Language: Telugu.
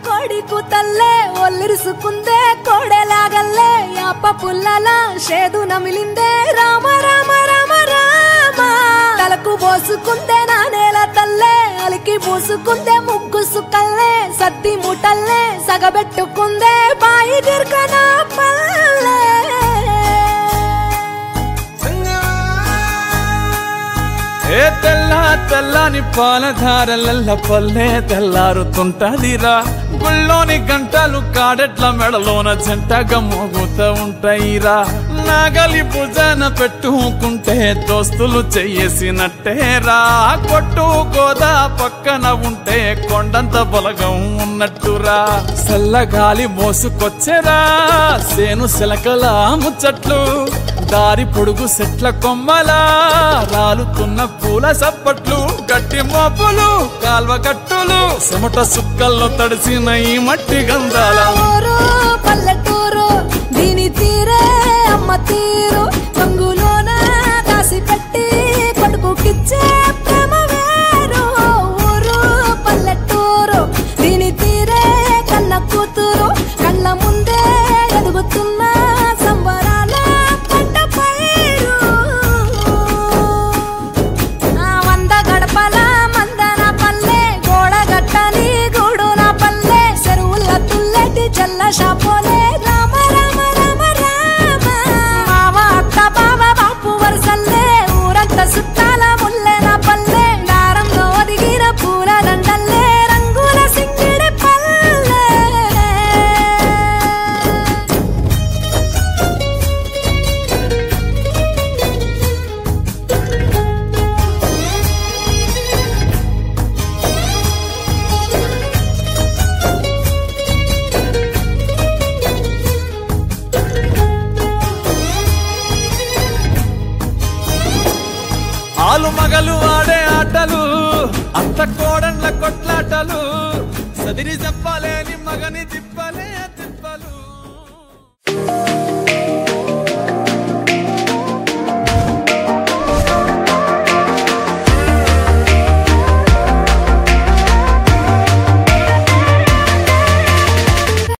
కోడి కూతల్లే ఒల్లిరుసుకుందే కోడెలాగల్లే యాప పుల్లల షేదు నమిలిందే రామ రామ రామ రామ తలకు పోసుకుందే నానేల తల్లే అలికి పూసుకుందే ముగ్గు సుక్కల్లే సత్తి ముటల్లే సగబెట్టుకుందే బాయి దిర్కనా పల్లె ఏ తెల్ల తెల్లని పాలధారలల్ల పల్లె తెల్లారుతుంటదిరా గుళ్ళోని గంటలు కాడెట్ల మెడలోన జంటగా మోగుతూ ఉంటాయిరా నాగలి భుజాన పెట్టుకుంటే దోస్తులు చెయ్యేసినట్టేరా కొట్టు గోదా పక్కన ఉంటే కొండంత బలగం ఉన్నట్టురా చల్లగాలి మోసుకొచ్చెరా సేను శిలకల ముచ్చట్లు దారి పొడుగు సెట్ల కొమ్మలా రాలుతున్న పూల సప్పట్లు గట్టి మోపులు కాల్వ గట్టులు చెమట సుక్కల్లో తడిసిన ఈ మట్టి గంధాల పల్లెటూరు దీని తీరే అమ్మ తీరు రంగులోన దాసి పెట్టి కొడుకుకిచ్చే ప్రేమ వేరు ఊరు పల్లెటూరు దీని తీరే కన్న కూతురు కళ్ళ ముందే ఎదుగుతున్న సంబరాల పంట పైరు వంద గడపల మందన పల్లె గోడ గట్టని గూడున పల్లె చెరువుల తుల్లెటి జల్ల షాపోలే రామ రామ రామ రామ మావ అత్త బావ బాపు వరసల్లే ఊరంత సుట్టాల ముల్లెన పల్లె దారంలో ఒదిగిన పూల దండల్లే రంగుల సింగిడి పల్లె ఆలు మగలు ఆడే ఆటలు అంత కోడన్ల కొట్లాటలు సదిరి చెప్పలేని మగని తిప్పలే తిప్పలు